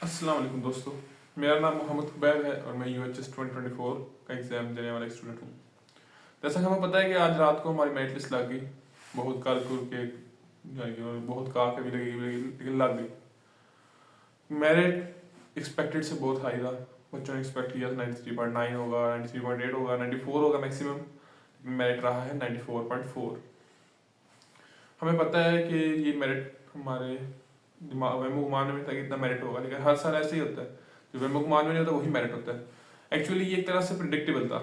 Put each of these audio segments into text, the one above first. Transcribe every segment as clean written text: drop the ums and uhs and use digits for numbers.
अस्सलाम वालेकुम दोस्तों, मेरा नाम मोहम्मद कुबैर है और मैं UHS 2024 का एग्ज़ाम देने वाला स्टूडेंट हूँ। जैसा कि हमें पता है कि आज रात को हमारी मेरिट लिस्ट लग गई, बहुत कर कुर के जाएगी और बहुत कहा के भी लगेगी लेकिन लग गई। मेरिट एक्सपेक्टेड से बहुत हाई था। बच्चों ने एक्सपेक्ट किया था 93.9 होगा, 93.8 होगा, 94 होगा मैक्सिमम। मेरिट रहा है 94.4। हमें पता है कि ये मेरिट हमारे दिमाग में घुमाने में था कि इतना मेरिट होगा, लेकिन हर साल ऐसे ही होता है। जो वेमो घुमाने में नहीं होता वही मेरिट होता है। एक्चुअली ये एक तरह से प्रिडिक्टेबल था।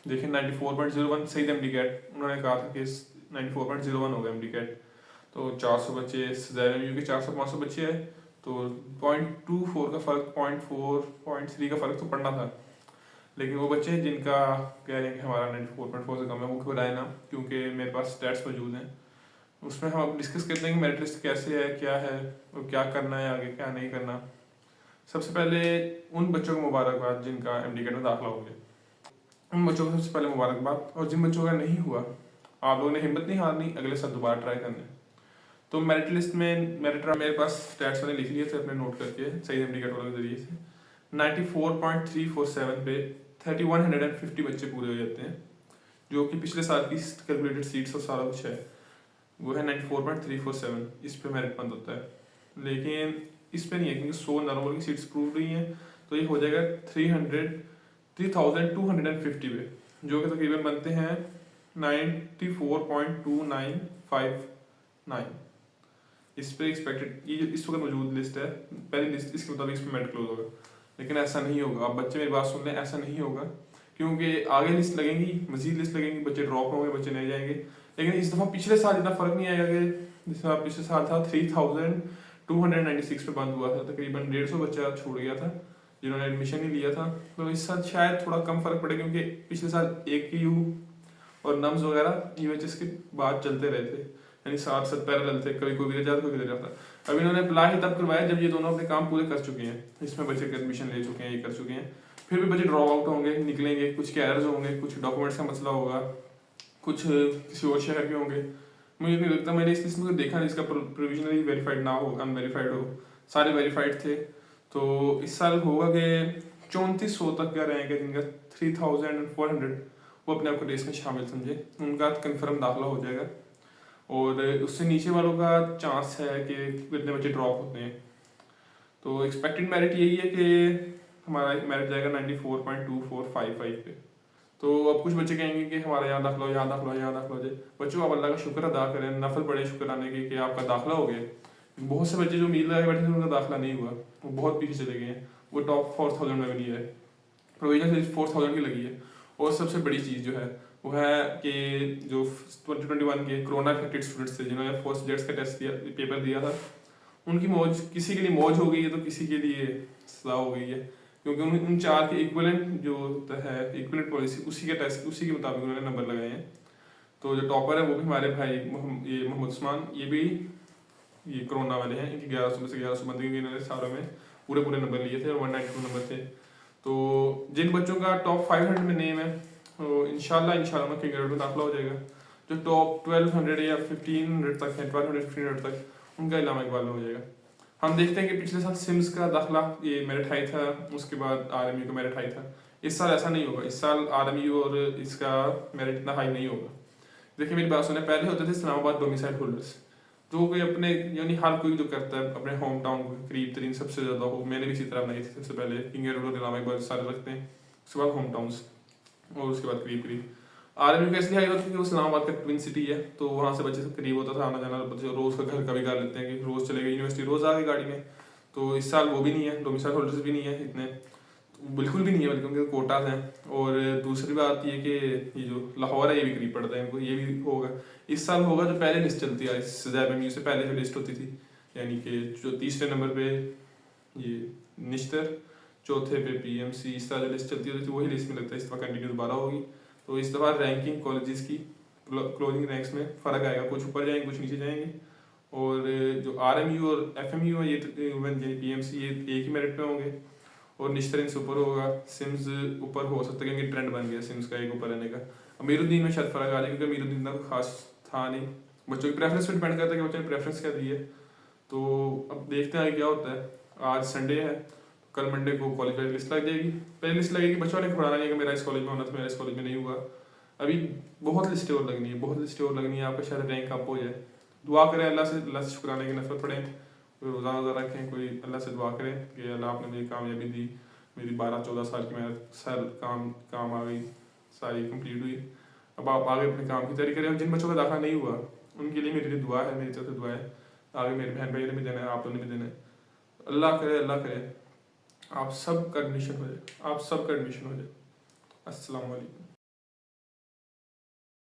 देखिए 94.01 सही था MD-CAT, उन्होंने कहा था कि 94.01 होगा MD-CAT। तो 400 बच्चे के 400-500 बच्चे आए, तो 0.24 का फर्क, 0.3 का फर्क तो पड़ना था। लेकिन वो बच्चे जिनका कह रहे हैं कि हमारा 94.4 से कम है, वो क्यों बताए ना, क्योंकि मेरे पास स्टैट्स मौजूद हैं। उसमें हम डिस्कस करते हैं कि मेरिट लिस्ट कैसे है, क्या है और क्या करना है आगे, क्या नहीं करना। सबसे पहले उन बच्चों को मुबारकबाद जिनका MD-CAT में दाखिला हो गया। उन बच्चों को सबसे पहले मुबारकबाद, और जिन बच्चों का नहीं हुआ, आप लोगों ने हिम्मत नहीं हारनी अगले साल दोबारा ट्राई करने। तो मेरिट लिस्ट में मेरे पास स्टैट्स मैंने लिख लिए थे अपने नोट करके सही MD-CAT वालों के जरिए से। 94.347 पे 3150 बच्चे पूरे हो जाते हैं, जो कि पिछले साल की कैलकुलेटेड सीट्स और सारा कुछ है, वो है 94.347। इस पे मेरिट बंद होता है। लेकिन इस पे नहीं है, क्योंकि 100 नॉर्मल की सीट्स प्रूव रही हैं, तो ये हो जाएगा 3250 पे, जो कि तकरीबन बनते हैं 94.2959। इस पे एक्सपेक्टेड ये इस वक्त मौजूद लिस्ट है, पहली लिस्ट, इसके मुताबिक इस पे मेरिट क्लोज होगा। लेकिन ऐसा नहीं होगा। आप बच्चे मेरी बात सुन लें, ऐसा नहीं होगा, क्योंकि आगे लिस्ट लगेंगी, मजीद लिस्ट लगेंगी, बच्चे ड्रॉप होंगे, बच्चे नहीं जाएंगे। लेकिन इस दफ़ा पिछले साल इतना फ़र्क नहीं आएगा कि जिस पिछले साल था 3296 पे बंद हुआ था, तकरीबन 150 बच्चा छूट गया था जिन्होंने एडमिशन नहीं लिया था। तो इस साल शायद थोड़ा कम फ़र्क पड़े, क्योंकि पिछले साल AQU और नम्स वगैरह UHS के बाद चलते रहे थे, यानी साथ साथ पैरेलल थे, कभी कोई भी जाता कोई भी जाता। अब इन्होंने अप्लाई ही तब करवाया जब ये दोनों अपने काम पूरे कर चुके हैं, इसमें बच्चे के एडमिशन ले चुके हैं, ये कर चुके हैं। फिर भी बच्चे ड्रॉप आउट होंगे, निकलेंगे, कुछ के एरर्स होंगे, कुछ डॉक्यूमेंट्स का मसला होगा, कुछ किसी और शहर के होंगे। मुझे नहीं लगता, मैंने इस लिस्ट में देखा नहीं इसका प्रोविजनली वेरीफाइड ना हो, अनवेरीफाइड हो, सारे वेरीफाइड थे। तो इस साल होगा कि 3400 तक का रैंक है, जिनका 3400 वो अपने आप को रेस में शामिल समझे, उनका कन्फर्म दाखिला हो जाएगा। और उससे नीचे वालों का चांस है कि कितने बच्चे ड्रॉप होते हैं। तो एक्सपेक्टेड मेरिट यही है कि हमारा मेरिट जाएगा 94.2455 पे। तो अब कुछ बच्चे कहेंगे कि हमारा यहाँ दाखिला हो, यहाँ दाखिला हो, यहाँ दाखिला हो जाए। बच्चों, आप अल्लाह का शुक्र अदा करें, नफल पड़े शुक्र आने के कि आपका दाखिला हो गया। बहुत से बच्चे जो उम्मीद लगा बैठे थे उनका दाखिला नहीं हुआ, वो बहुत पीछे चले गए हैं, वो टॉप 4000 में भी नहीं आए, प्रोविजन सिर्फ 4000 की लगी है। और सबसे बड़ी चीज़ जो है वो है कि जो 2021 के कोरोना इफेक्टेड स्टूडेंट्स थे, जिन्होंने फर्स्ट सब्जेक्ट्स का टेस्ट दिया, पेपर दिया था, उनकी मौज, किसी के लिए मौज हो गई है तो किसी के लिए सजा हो गई है, क्योंकि उन चार के इक्विवेलेंट जो है, इक्विवेलेंट पॉलिसी, उसी के टेस्ट, उसी के मुताबिक उन्होंने नंबर लगाए हैं। तो जो टॉपर है वो भी हमारे भाई ये मोहम्मद उस्मान, ये भी ये कोरोना वाले हैं, इनकी 1100 में से 1100 बंदे, क्योंकि इन्होंने सारों में पूरे नंबर लिए थे और 192 नंबर थे। तो जिन बच्चों का टॉप 500 में नेम है, तो इंशाल्लाह उनके ग्रेड में दाखिला हो जाएगा। जो टॉप 1200 या 1500 तक है, 1200-1500 तक, उनका इलामा इकबाल हो जाएगा। हम देखते हैं कि पिछले साल सिम्स का दाखिला ये मेरिट हाई था, उसके बाद RMU का मेरिट हाई था। इस साल ऐसा नहीं होगा, इस साल RMU और इसका मेरिट इतना हाई नहीं होगा। देखिए मेरी बात सुने, पहले होते थे इस्लामाबाद डोमिसाइल होल्डर्स, जो कोई अपने, यानी हर कोई जो करता है अपने होम टाउन को करीब तरीन सबसे ज़्यादा हो, मैंने भी इसी तरह बनाई थी। सबसे पहले किंग एडवर्ड इलामा इकबाल सारे रखते हैं, उसके बाद होम टाउन्स, और उसके बाद करीब करीब RMU का इसलिए हाई होता है क्योंकि वो इस्लामाबाद का ट्विन सिटी है, तो वहाँ से बच्चे से करीब होता था आना जाना, बच्चे रोज़ का घर का भी कर लेते हैं कि रोज़ चले गए यूनिवर्सिटी, रोज़ आ गए गाड़ी में। तो इस साल वो भी नहीं है, डोमिसाइल होल्डर्स भी नहीं है इतने, बिल्कुल भी नहीं है, बल्कि उनके कोटाज हैं। और दूसरी बात ये कि ये जो लाहौर है ये भी करीब पड़ता है इनको, ये भी होगा। इस साल होगा जो पहले लिस्ट चलती है SZMU से पहले जो लिस्ट होती थी, यानी कि जो तीसरे नंबर पे ये निश्तर, चौथे पे PMC, इस तरह जो लिस्ट चलती होती थी वही लिस्ट में लगता है इस दफ़ा कंटिन्यू दोबारा होगी। तो इस दफ़ा रैंकिंग कॉलेजेस की क्लोजिंग रैंक्स में फ़र्क आएगा, कुछ ऊपर जाएंगे कुछ नीचे जाएंगे। और जो RMU और FMU है, ये PMC, ये एक ही मेरिट पे होंगे, और निश्तर इनसे ऊपर होगा। सिम्स ऊपर हो सकता है क्योंकि ट्रेंड बन गया सिम्स का एक ऊपर रहने का। अमीरुद्दीन में शायद फ़र्क आ जाए, क्योंकि अमीरुद्दीन इतना खास था नहीं, बच्चों की प्रेफरेंस पर डिपेंड करता है कि बच्चों ने प्रेफरेंस क्या दी है। तो अब देखते हैं क्या होता है। आज संडे है, कल मंडे को कॉलेज वाली लिस्ट लग जाएगी, पहले लिस्ट लगेगी, बच्चों ने घबराना नहीं कि मेरा इस कॉलेज में होना था, मेरा इस कॉलेज में नहीं हुआ। अभी बहुत लिस्टें और लगनी है, बहुत लिस्टें और लगनी है, आपका शायद रैंक अप हो जाए। दुआ करें अल्लाह से शुक्राने की नफ़रत पढ़ें, कोई रोज़ा वोज़ा रखें, कोई अल्लाह से दुआ करें कि अल्लाह आपने मुझे कामयाबी दी, मेरी 12-14 साल की मेहनत सर काम आ गई, सारी कंप्लीट हुई। अब आप आगे अपने काम की तैयारी करें। और जिन बच्चों का दाखिला नहीं हुआ उनके लिए मेरी दुआ है, मेरी तरफ से दुआ है, आगे मेरे बहन भाई ने भी देना है, आप लोगों ने भी देना है। अल्लाह करे आप सब का एडमिशन हो जाए, आप सब का एडमिशन हो जाए। अस्सलाम वालेकुम।